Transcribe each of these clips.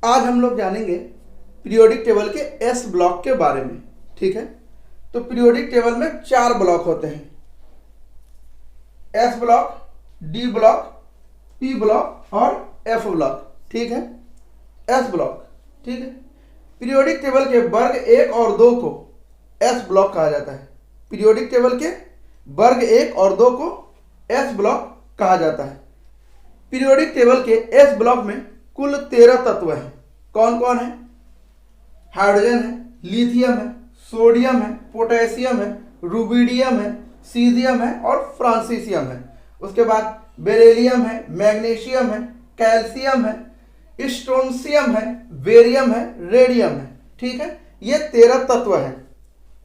आज हम लोग जानेंगे पीरियोडिक टेबल के एस ब्लॉक के बारे में। ठीक है, तो पीरियोडिक टेबल में 4 ब्लॉक होते हैं, S block, D block, P block और एफ ब्लॉक। ठीक है, एस ब्लॉक। ठीक है, पीरियोडिक टेबल के वर्ग 1 और 2 को एस ब्लॉक कहा जाता है। पीरियोडिक टेबल के वर्ग 1 और 2 को एस ब्लॉक कहा जाता है। पीरियोडिक टेबल के एस ब्लॉक में कुल 13 तत्व हैं। कौन कौन है? हाइड्रोजन है, लिथियम है, सोडियम है, पोटेशियम है, रुबिडियम है, सीजियम है और फ्रांसीसियम है। उसके बाद बेरिलियम है, मैग्नीशियम है, कैल्शियम है, स्ट्रोंशियम है, बेरियम है, रेडियम है। ठीक है, ये 13 तत्व हैं।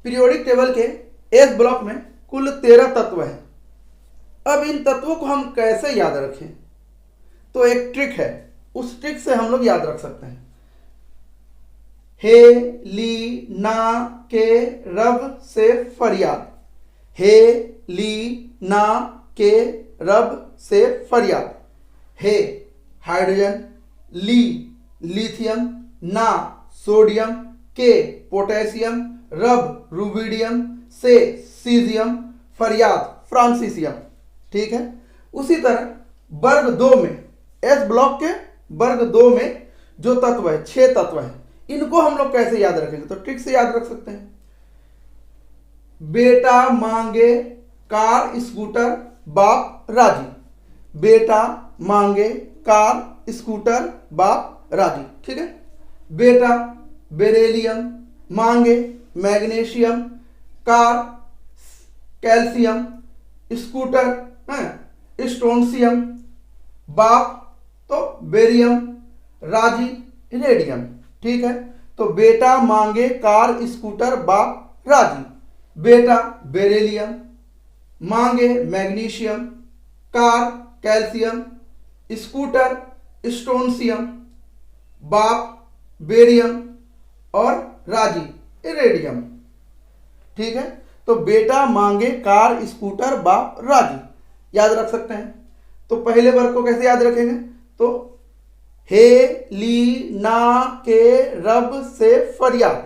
पीरियोडिक टेबल के एस ब्लॉक में कुल 13 तत्व हैं। अब इन तत्वों को हम कैसे याद रखें? तो एक ट्रिक है, उस ट्रिक से हम लोग याद रख सकते हैं। हे ली ना के रब से फरियाद, हे ली ना के रब से फरियाद। हे हाइड्रोजन, ली लिथियम, ना सोडियम, के पोटेशियम, रब रुबिडियम, से सीजियम, फरियाद फ्रांसीसियम। ठीक है, उसी तरह वर्ग 2 में, एस ब्लॉक के वर्ग 2 में जो तत्व है, 6 तत्व हैं, इनको हम लोग कैसे याद रखेंगे? तो ट्रिक से याद रख सकते हैं। बेटा मांगे कार स्कूटर बाप राजी, बेटा मांगे कार स्कूटर बाप राजी। ठीक है, बेटा बेरिलियम, मांगे magnesium, car calcium, scooter strontium, बाप तो बेरियम, राजी रेडियम। ठीक है, तो बेटा मांगे कार स्कूटर बाप राजी, बेटा बेरिलियम, मांगे magnesium, car calcium, scooter strontium, बाप बेरियम और राजी रेडियम। ठीक है, तो बेटा मांगे कार स्कूटर बाप राजी याद रख सकते हैं। तो पहले वर्ग को कैसे याद रखेंगे? तो हे ली ना के रब से फरियाद।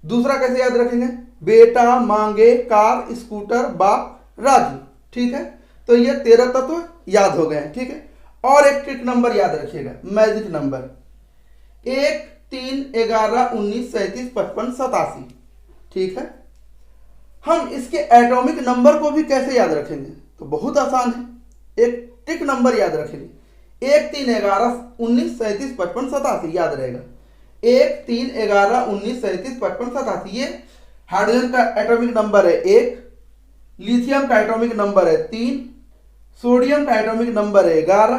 दूसरा कैसे याद रखेंगे? बेटा मांगे कार स्कूटर बाप राजी। ठीक है, तो ये 13 तत्व याद हो गए हैं। ठीक है, और एक ट्रिक नंबर याद रखिएगा, मैजिक नंबर 1 3 11 19 37 55 87। ठीक है, हम इसके एटॉमिक नंबर को भी कैसे याद रखेंगे? तो बहुत आसान है, एक ट्रिक नंबर याद रखेंगे, 1 3 11 19 37 55 87 याद रहेगा। 1 3 11 19 37 55 87 ये हाइड्रोजन का एटॉमिक नंबर है 1, लिथियम का एटॉमिक नंबर है 3, सोडियम का एटॉमिक नंबर है 11,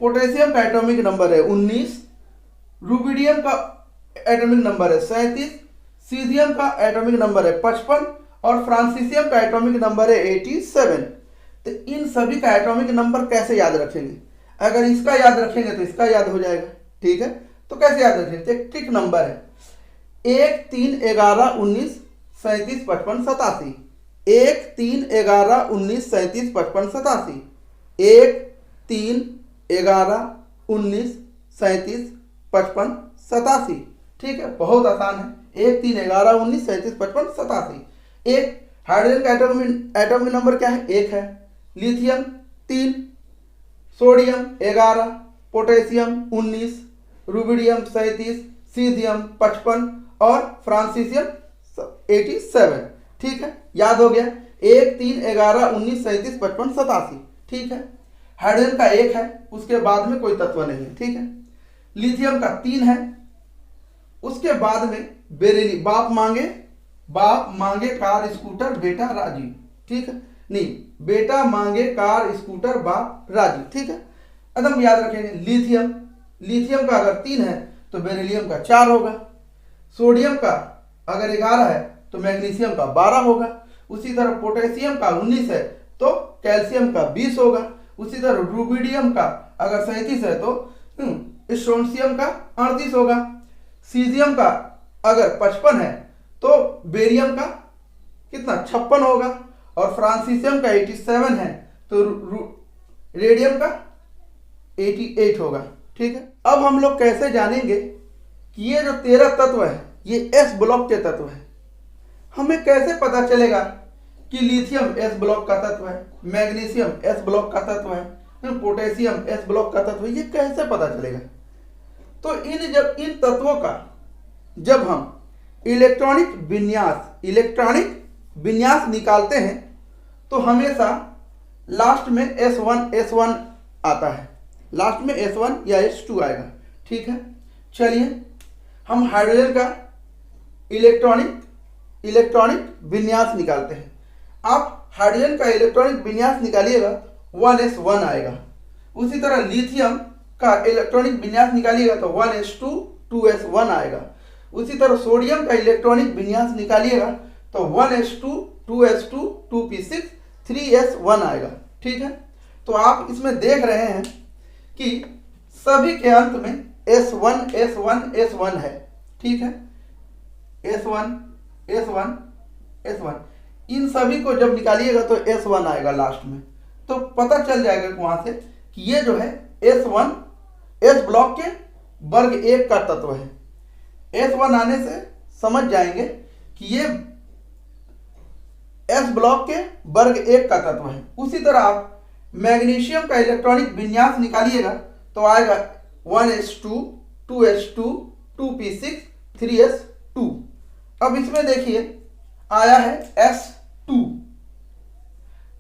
पोटेशियम का एटॉमिक नंबर है 19, रुबिडियम का एटॉमिक नंबर है 37, सीजियम का एटॉमिक नंबर है 55 और फ्रांसीसियम का एटॉमिक नंबर है 87। तो इन सभी का एटॉमिक नंबर कैसे याद रखेंगे? अगर इसका याद रखेंगे तो इसका याद हो जाएगा। ठीक है, तो कैसे याद रखेंगे? एक ट्रिक नंबर है 1 3 11 19 37 55 87, 1 3 11 19 37 55 87, 1 3 11 19 37 55 87। ठीक है, बहुत आसान है, 1 3 11 19 37 55 87। एक हाइड्रोजन का एटॉमिक नंबर क्या है? 1 है, lithium 3, sodium 11, potassium 19, rubidium 37, caesium 55 और फ्रांसीसियम 87। ठीक है, याद हो गया, 1 3 11 19 37 55 87। ठीक है, हाइड्रोजन का 1 है, उसके बाद में कोई तत्व नहीं है। ठीक है, लिथियम का 3 है, उसके बाद में बेरिलियम, बाप मांगे कार स्कूटर बेटा राजी। ठीक है, नहीं, बेटा मांगे कार स्कूटर बाप राजी। ठीक है, एकदम याद रखेंगे। लिथियम का अगर 3 है तो बेरिलियम का 4 होगा, सोडियम का अगर 11 है तो मैग्नीशियम का 12 होगा, उसी तरह पोटेशियम का 19 है तो कैल्शियम का 20 होगा, उसी तरह रुबिडियम का अगर 37 है तो स्ट्रोंशियम का 38 होगा, सीजियम का अगर 55 है तो बेरियम का कितना 56 होगा और फ्रांसीसियम का 87 है तो रेडियम का 88 होगा। ठीक है। अब हम लोग कैसे जानेंगे कि ये जो 13 तत्व है ये एस ब्लॉक के तत्व है? हमें कैसे पता चलेगा कि लिथियम एस ब्लॉक का तत्व है, मैग्नीशियम एस ब्लॉक का तत्व है, पोटेशियम एस ब्लॉक का तत्व है? ये कैसे पता चलेगा? तो इन तत्वों का जब हम इलेक्ट्रॉनिक विन्यास निकालते हैं तो हमेशा लास्ट में S1 आता है, लास्ट में S1 या S2 आएगा। ठीक है, चलिए हम हाइड्रोजन का इलेक्ट्रॉनिक विन्यास निकालते हैं। आप हाइड्रोजन का इलेक्ट्रॉनिक विन्यास निकालिएगा 1s1 आएगा। उसी तरह लिथियम का इलेक्ट्रॉनिक विन्यास निकालिएगा तो 1s2 2s1 आएगा। उसी तरह सोडियम का इलेक्ट्रॉनिक विन्यास निकालिएगा तो 1s2 2s2 2p6 3s1 आएगा। ठीक है, तो आप इसमें देख रहे हैं कि सभी के अंत में S1 है। ठीक है, S1 इन सभी को जब निकालिएगा तो S1 आएगा लास्ट में। तो पता चल जाएगा वहां से कि ये जो है S1 S ब्लॉक के वर्ग 1 का तत्व है। S1 आने से समझ जाएंगे कि ये S ब्लॉक के वर्ग 1 का तत्व है। उसी तरह आप मैग्नीशियम का इलेक्ट्रॉनिक विन्यास निकालिएगा तो आएगा 1s2 2s2 2p6 3s2। अब इसमें देखिए आया है S2,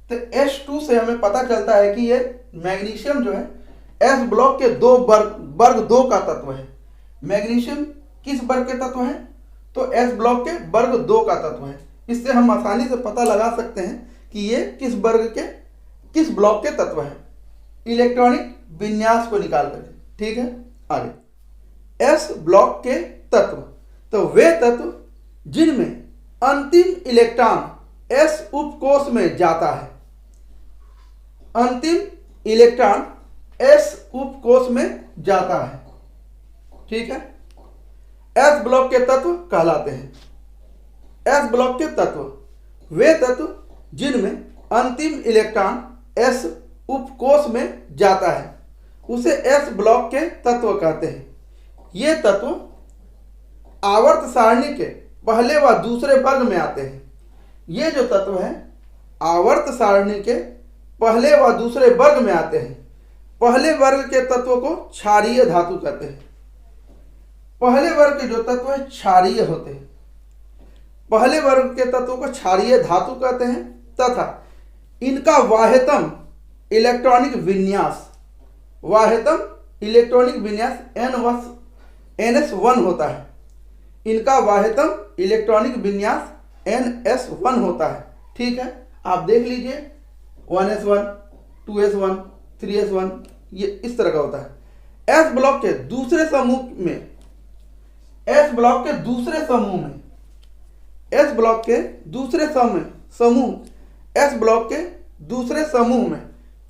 तो S2 से हमें पता चलता है कि ये मैग्नीशियम जो है S ब्लॉक के वर्ग 2 का तत्व है। मैग्नीशियम किस वर्ग के तत्व है? तो S ब्लॉक के वर्ग 2 का तत्व है। इससे हम आसानी से पता लगा सकते हैं कि ये किस ब्लॉक के तत्व है, इलेक्ट्रॉनिक विन्यास को निकाल करके। ठीक है, आगे S ब्लॉक के तत्व, तो वे तत्व जिनमें अंतिम इलेक्ट्रॉन S उपकोष में जाता है, अंतिम इलेक्ट्रॉन S उपकोष में जाता है। ठीक है, S ब्लॉक के तत्व कहलाते हैं। S ब्लॉक के तत्व वे तत्व जिनमें अंतिम इलेक्ट्रॉन S उपकोष में जाता है उसे S ब्लॉक के तत्व कहते हैं। ये तत्व आवर्त सारणी के पहले व दूसरे वर्ग में आते हैं। ये जो तत्व है आवर्त सारणी के पहले व दूसरे वर्ग में आते हैं। पहले वर्ग के तत्वों को क्षारीय धातु कहते हैं। पहले वर्ग के जो तत्व है क्षारीय होते हैं। पहले वर्ग के तत्वों को क्षारीय धातु कहते हैं तथा इनका वाह्यतम इलेक्ट्रॉनिक विन्यास NS1 होता है। इनका वाह्यतम इलेक्ट्रॉनिक विन्यास NS1 होता है। ठीक है, आप देख लीजिए 1s1 2s1 3s1 ये इस तरह का होता है। S ब्लॉक के दूसरे समूह में S ब्लॉक के दूसरे समूह में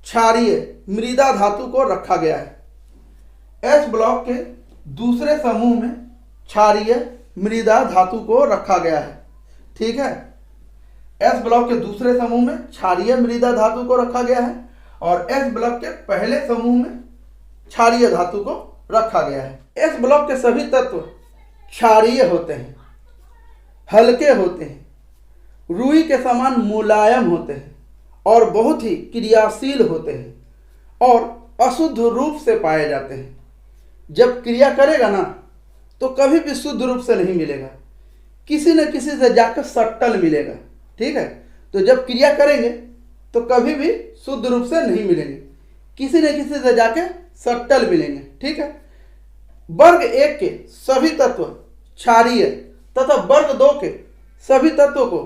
क्षारीय मृदा धातु को रखा गया है। S ब्लॉक के दूसरे समूह में क्षारीय मृदा धातु को रखा गया है। ठीक है, S ब्लॉक के दूसरे समूह में क्षारीय मृदा धातु को रखा गया है और S ब्लॉक के पहले समूह में क्षारीय धातु को रखा गया है। S ब्लॉक के सभी तत्व क्षारीय होते हैं, हल्के होते हैं, रुई के समान मुलायम होते हैं और बहुत ही क्रियाशील होते हैं और अशुद्ध रूप से पाए जाते हैं। जब क्रिया करेगा ना तो कभी भी शुद्ध रूप से नहीं मिलेगा, किसी न किसी से जाकर सट्टल मिलेगा। ठीक है, तो जब क्रिया करेंगे तो कभी भी शुद्ध रूप से नहीं मिलेंगे, किसी न किसी से जाके सट्टल मिलेंगे। ठीक है, वर्ग 1 के सभी तत्व क्षारीय तथा वर्ग 2 के सभी तत्वों को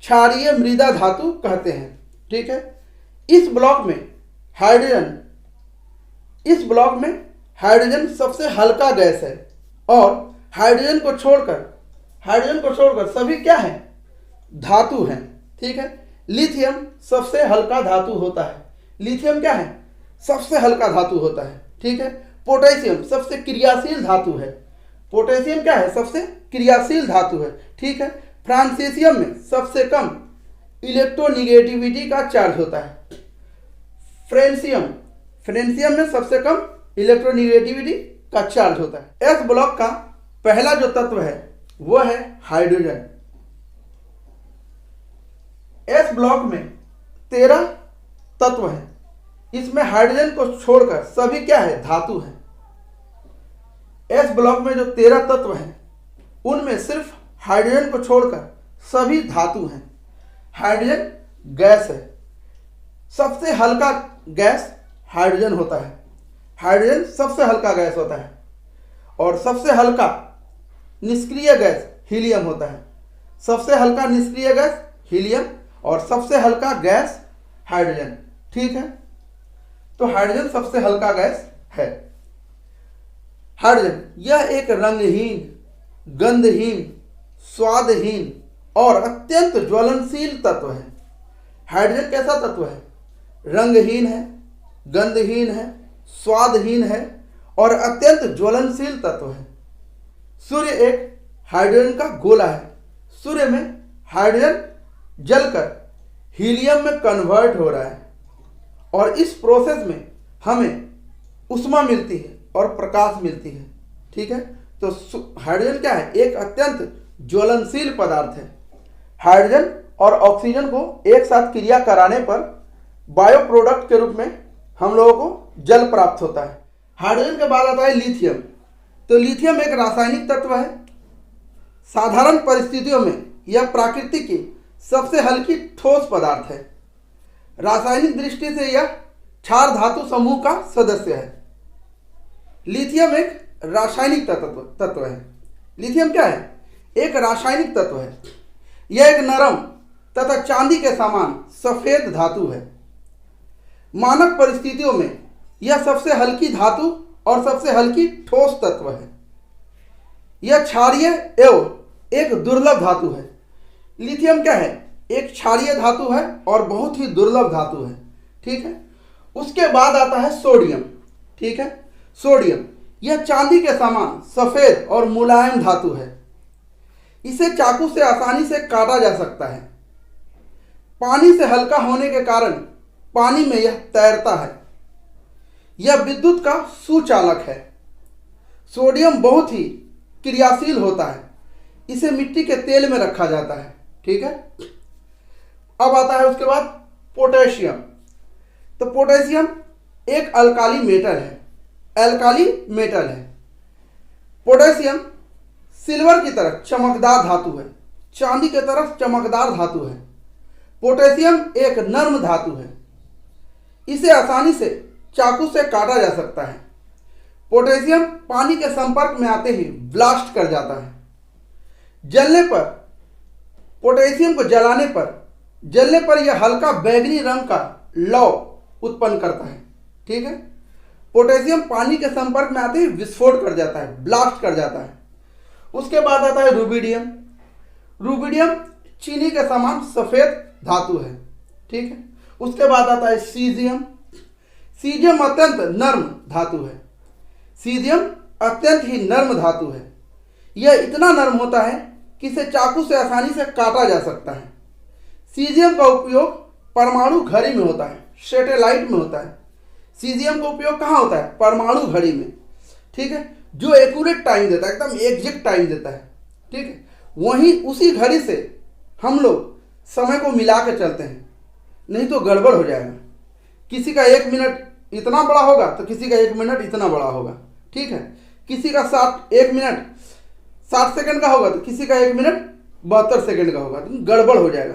क्षारीय मृदा धातु कहते हैं। ठीक है, इस ब्लॉक में हाइड्रोजन सबसे हल्का गैस है और हाइड्रोजन को छोड़कर सभी क्या है? धातु हैं। ठीक है, लिथियम सबसे हल्का धातु होता है। लिथियम क्या है? सबसे हल्का धातु होता है। ठीक है, पोटेशियम सबसे क्रियाशील धातु है। पोटेशियम क्या है? सबसे क्रियाशील धातु है। ठीक है, फ्रांसीसियम में सबसे कम इलेक्ट्रोनिगेटिविटी का चार्ज होता है। फ्रेंसियम में सबसे कम इलेक्ट्रोनिगेटिविटी का चार्ज होता है। एस ब्लॉक का पहला जो तत्व है वो है हाइड्रोजन। एस ब्लॉक में 13 तत्व हैं, इसमें हाइड्रोजन को छोड़कर सभी क्या है, धातु है। एस ब्लॉक में जो 13 तत्व हैं उनमें सिर्फ हाइड्रोजन को छोड़कर सभी धातु हैं। हाइड्रोजन गैस है, सबसे हल्का गैस हाइड्रोजन होता है। हाइड्रोजन सबसे हल्का गैस होता है और सबसे हल्का निष्क्रिय गैस हीलियम होता है। सबसे हल्का निष्क्रिय गैस हीलियम और सबसे हल्का गैस हाइड्रोजन। ठीक है, तो हाइड्रोजन सबसे हल्का गैस है। हाइड्रोजन यह एक रंगहीन, गंधहीन, स्वादहीन और अत्यंत ज्वलनशील तत्व है। हाइड्रोजन कैसा तत्व है? रंगहीन है, गंधहीन है, स्वादहीन है और अत्यंत ज्वलनशील तत्व है। सूर्य एक हाइड्रोजन का गोला है। सूर्य में हाइड्रोजन जलकर हीलियम में कन्वर्ट हो रहा है और इस प्रोसेस में हमें ऊष्मा मिलती है और प्रकाश मिलती है। ठीक है, तो हाइड्रोजन क्या है? एक अत्यंत ज्वलनशील पदार्थ है। हाइड्रोजन और ऑक्सीजन को एक साथ क्रिया कराने पर बायो प्रोडक्ट के रूप में हम लोगों को जल प्राप्त होता है। हाइड्रोजन के बाद आता है लिथियम। तो लिथियम एक रासायनिक तत्व है। साधारण परिस्थितियों में यह प्रकृति की सबसे हल्की ठोस पदार्थ है। रासायनिक दृष्टि से यह क्षार धातु समूह का सदस्य है। लिथियम एक रासायनिक तत्व है। लिथियम क्या है? एक रासायनिक तत्व है। यह एक नरम तथा चांदी के समान सफेद धातु है। मानक परिस्थितियों में यह सबसे हल्की धातु और सबसे हल्की ठोस तत्व है। यह क्षारीय एवं एक दुर्लभ धातु है। लिथियम क्या है? एक क्षारीय धातु है और बहुत ही दुर्लभ धातु है। ठीक है, उसके बाद आता है सोडियम। ठीक है, सोडियम यह चांदी के समान सफेद और मुलायम धातु है। इसे चाकू से आसानी से काटा जा सकता है। पानी से हल्का होने के कारण पानी में यह तैरता है। यह विद्युत का सुचालक है। सोडियम बहुत ही क्रियाशील होता है। इसे मिट्टी के तेल में रखा जाता है। ठीक है, अब आता है उसके बाद पोटेशियम। तो पोटेशियम एक अल्काली मेटल है। पोटेशियम सिल्वर की तरह चमकदार धातु है, चांदी की तरह चमकदार धातु है। पोटेशियम एक नर्म धातु है। इसे आसानी से चाकू से काटा जा सकता है। पोटेशियम पानी के संपर्क में आते ही ब्लास्ट कर जाता है। जलने पर पोटेशियम को जलाने पर यह हल्का बैंगनी रंग का लौ उत्पन्न करता है। ठीक है, पोटेशियम पानी के संपर्क में आते ही विस्फोट कर जाता है, ब्लास्ट कर जाता है। उसके बाद आता है रुबिडियम। रुबिडियम चीनी के समान सफेद धातु है। ठीक है, उसके बाद आता है सीजियम। सीजियम अत्यंत नर्म धातु है। सीजियम अत्यंत ही नर्म धातु है। यह इतना नर्म होता है कि इसे चाकू से आसानी से काटा जा सकता है। सीजियम का उपयोग परमाणु घड़ी में होता है, सैटेलाइट में होता है। सीजियम का उपयोग कहाँ होता है? परमाणु घड़ी में। ठीक है, जो एक्यूरेट टाइम देता है, एकदम एग्जैक्ट टाइम देता है। ठीक है, वहीं उसी घड़ी से हम लोग समय को मिला के चलते हैं, नहीं तो गड़बड़ हो जाएगा। किसी का 1 मिनट इतना बड़ा होगा तो किसी का 1 मिनट इतना बड़ा होगा। ठीक है, किसी का 1 मिनट 60 सेकंड का होगा तो किसी का 1 मिनट 72 सेकंड का होगा, तो गड़बड़ हो जाएगा।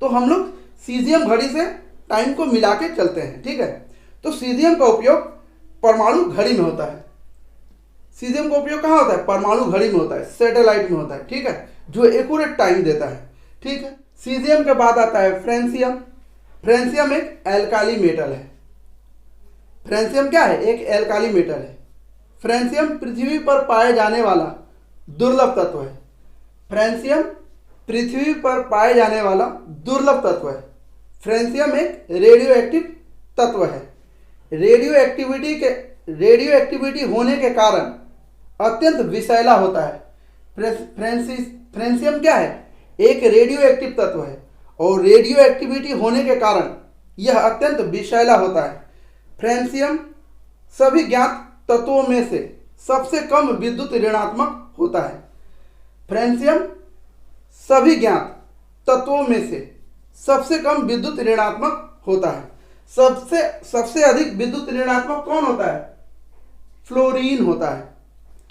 तो हम लोग सीजियम घड़ी से टाइम को मिला के चलते हैं। ठीक है, तो सीजियम का उपयोग परमाणु घड़ी में होता है। सीजियम का उपयोग कहाँ होता है? परमाणु घड़ी में होता है, सैटेलाइट में होता है। ठीक है, जो एक्यूरेट टाइम देता है। ठीक है, सीजियम के बाद आता है फ्रेंसियम। फ्रेंसियम एक एल्काली मेटल है। फ्रेंसियम क्या है? एक एल्काली मेटल है। फ्रेंसियम पृथ्वी पर पाए जाने वाला दुर्लभ तत्व है। फ्रेंसियम पृथ्वी पर पाए जाने वाला दुर्लभ तत्व है। फ्रेंसियम एक रेडियो एक्टिव तत्व है। रेडियो एक्टिविटी होने के कारण अत्यंत विषैला होता है। फ्रेंसियम क्या है? एक रेडियो एक्टिव तत्व है और रेडियो एक्टिविटी होने के कारण यह अत्यंत विषैला होता है। फ्रेंसियम सभी ज्ञात तत्वों में से सबसे कम विद्युत ऋणात्मक होता है। फ्रेंशियम सभी ज्ञात तत्वों में से सबसे कम विद्युत ऋणात्मक होता है। सबसे अधिक विद्युत ऋणात्मक कौन होता है? फ्लोरीन होता है,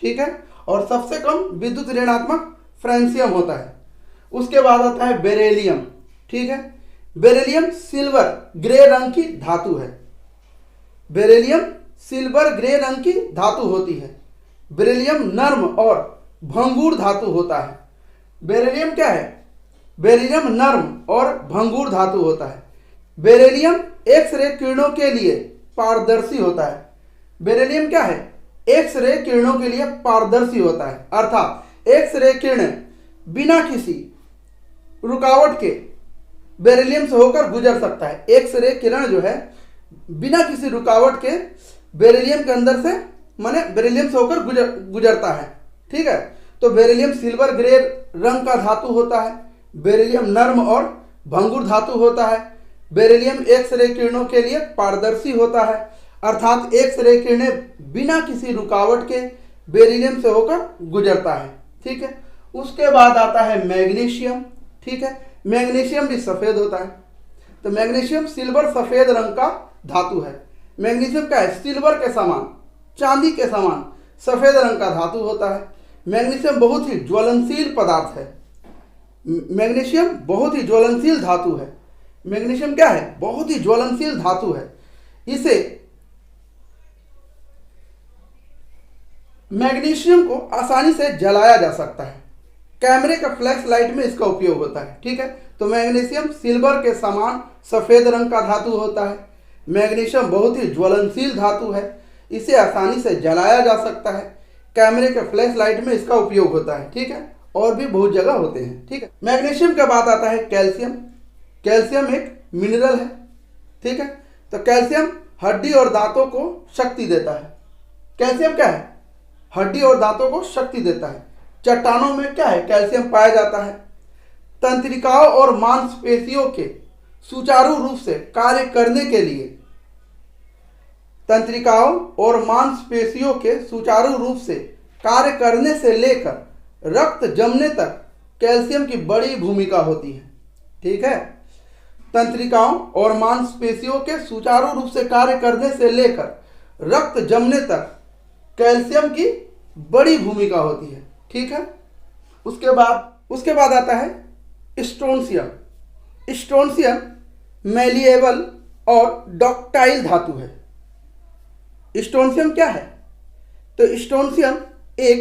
ठीक है। और सबसे कम विद्युत ऋणात्मक फ्रेंशियम होता है। उसके बाद आता है बेरिलियम, ठीक है। बेरिलियम सिल्वर ग्रे रंग की धातु है। बेरिलियम सिल्वर ग्रे रंग की धातु होती है। बेरिलियम नर्म और भंगुर धातु होता है। बेरिलियम क्या है? बेरिलियम नर्म और भंगुर धातु होता है। बेरिलियम एक्स-रे किरणों के लिए पारदर्शी होता है। बेरिलियम क्या है? एक्स-रे किरणों के लिए पारदर्शी होता है, अर्थात एक्स-रे किरणें बिना किसी रुकावट के बेरिलियम से होकर गुजर सकता है। एक्स-रे किरण जो है बिना किसी रुकावट के बेरिलियम के अंदर से माने बेरिलियम से होकर गुजरता है, ठीक है। तो बेरिलियम सिल्वर ग्रे रंग का धातु होता है। बेरिलियम नर्म और भंगुर धातु होता है। बेरिलियम एक्स-रे किरणों के लिए पारदर्शी होता है, अर्थात एक्स-रे किरणें बिना किसी रुकावट के बेरिलियम से होकर गुजरता है, ठीक है। उसके बाद आता है मैग्नीशियम, ठीक है। मैग्नीशियम भी सफ़ेद होता है। तो मैग्नीशियम सिल्वर सफ़ेद रंग का धातु है। मैग्नीशियम क्या है? सिल्वर के समान, चांदी के समान सफ़ेद रंग का धातु होता है। मैग्नीशियम बहुत ही ज्वलनशील पदार्थ है। मैग्नीशियम बहुत ही ज्वलनशील धातु है। मैग्नीशियम क्या है? बहुत ही ज्वलनशील धातु है। इसे मैग्नीशियम को आसानी से जलाया जा सकता है। कैमरे का फ्लैश लाइट में इसका उपयोग होता है, ठीक है। तो मैग्नीशियम सिल्वर के समान सफ़ेद रंग का धातु होता है। मैग्नीशियम बहुत ही ज्वलनशील धातु है। इसे आसानी से जलाया जा सकता है। कैमरे के फ्लैश लाइट में इसका उपयोग होता है, ठीक है। और भी बहुत जगह होते हैं, ठीक है। मैग्नीशियम के बाद आता है कैल्शियम। कैल्शियम एक मिनरल है, ठीक है। तो कैल्शियम हड्डी और दांतों को शक्ति देता है। कैल्शियम क्या है? हड्डी और दांतों को शक्ति देता है। चट्टानों में क्या है? कैल्शियम पाया जाता है। तंत्रिकाओं और मांसपेशियों के सुचारू रूप से कार्य करने के लिए तंत्रिकाओं और मांसपेशियों के सुचारू रूप से कार्य करने से लेकर रक्त जमने तक कैल्शियम की बड़ी भूमिका होती है, ठीक है। तंत्रिकाओं और मांसपेशियों के सुचारू रूप से कार्य करने से लेकर रक्त जमने तक कैल्शियम की बड़ी भूमिका होती है, ठीक है। उसके बाद आता है स्ट्रोंशियम। स्ट्रोंशियम मैलिएबल और डक्टाइल धातु है। स्ट्रोंशियम क्या है? तो स्ट्रोंशियम एक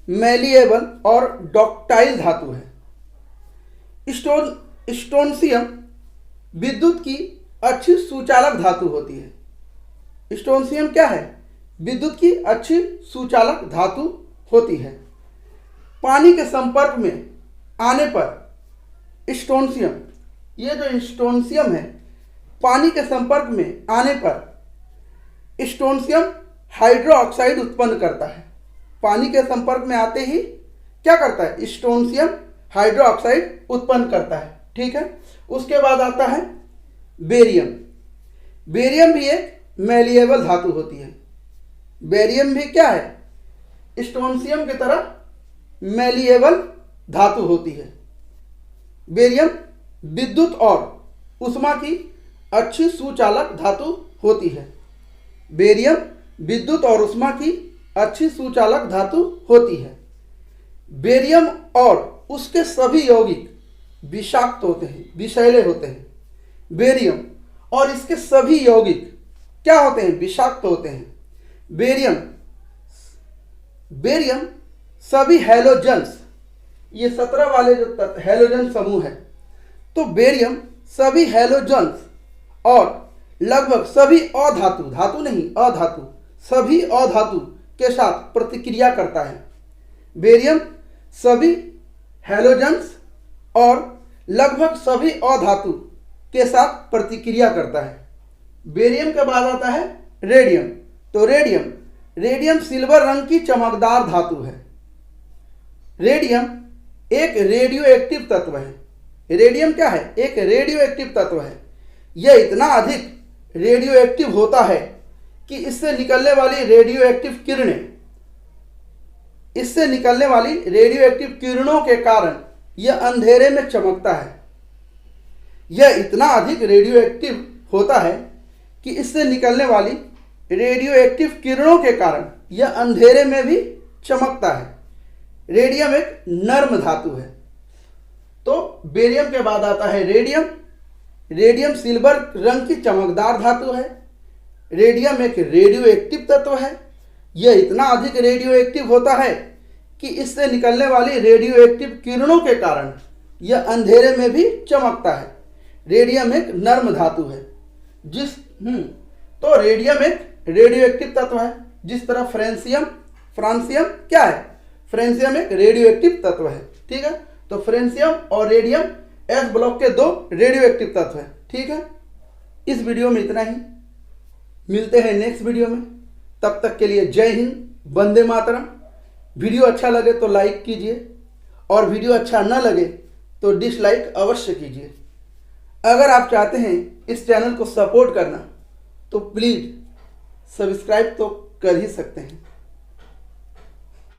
मैलिएबल और डक्टाइल धातु है। स्ट्रोंशियम विद्युत की अच्छी सुचालक धातु होती है। स्ट्रोंशियम क्या है? विद्युत की अच्छी सुचालक धातु होती है। पानी के संपर्क में आने पर स्ट्रोंशियम, ये जो स्ट्रोंशियम है, पानी के संपर्क में आने पर स्ट्रोंशियम हाइड्रोक्साइड उत्पन्न करता है। पानी के संपर्क में आते ही क्या करता है? स्ट्रोंशियम हाइड्रोक्साइड उत्पन्न करता है, ठीक है। उसके बाद आता है बेरियम। बेरियम भी एक मैलिएबल धातु होती है। बेरियम भी क्या है? स्ट्रोंशियम की तरह मैलिएबल धातु होती है। बेरियम विद्युत और ऊष्मा की अच्छी सुचालक धातु होती है। बेरियम विद्युत और ऊष्मा की अच्छी सुचालक धातु होती है। बेरियम और उसके सभी यौगिक विषाक्त होते हैं, विषैले होते हैं। बेरियम और इसके सभी यौगिक क्या होते हैं? विषाक्त होते हैं। बेरियम सभी हैलोजन्स, ये 17 वाले जो हैलोजन समूह है, तो बेरियम सभी हैलोजन्स और लगभग सभी अधातु, धातु नहीं अधातु, सभी अधातु के साथ प्रतिक्रिया करता है। बेरियम सभी हैलोजन्स और लगभग सभी अधातु के साथ प्रतिक्रिया करता है। बेरियम के बाद आता है रेडियम। तो रेडियम सिल्वर रंग की चमकदार धातु है। रेडियम एक रेडियो एक्टिव तत्व है। रेडियम क्या है? एक रेडियो एक्टिव तत्व है। यह इतना अधिक रेडियो एक्टिव होता है कि इससे निकलने वाली रेडियो एक्टिव किरणें इससे निकलने वाली रेडियो एक्टिव किरणों के कारण यह अंधेरे में चमकता है। यह इतना अधिक रेडियो एक्टिव होता है कि इससे निकलने वाली रेडियो एक्टिव किरणों के कारण यह अंधेरे में भी चमकता है। रेडियम एक नर्म धातु है। तो बेरियम के बाद आता है रेडियम। रेडियम सिल्वर रंग की चमकदार धातु है। रेडियम एक रेडियो एक्टिव तत्व है। यह इतना अधिक रेडियो एक्टिव होता है कि इससे निकलने वाली रेडियो एक्टिव किरणों के कारण यह अंधेरे में भी चमकता है। रेडियम एक नर्म धातु है। तो रेडियम एक रेडियो एक्टिव तत्व है। जिस तरह फ्रांसियम क्या है? फ्रेंसियम एक रेडियो एक्टिव तत्व है। ठीक है, तो फ्रेंसियम और रेडियम एस ब्लॉक के दो रेडियो एक्टिव तत्व है। ठीक है, इस वीडियो में इतना ही। मिलते हैं नेक्स्ट वीडियो में। तब तक के लिए जय हिंद, वंदे मातरम। वीडियो अच्छा लगे तो लाइक कीजिए और वीडियो अच्छा न लगे तो डिसलाइक अवश्य कीजिए। अगर आप चाहते हैं इस चैनल को सपोर्ट करना तो प्लीज़ सब्सक्राइब तो कर ही सकते हैं।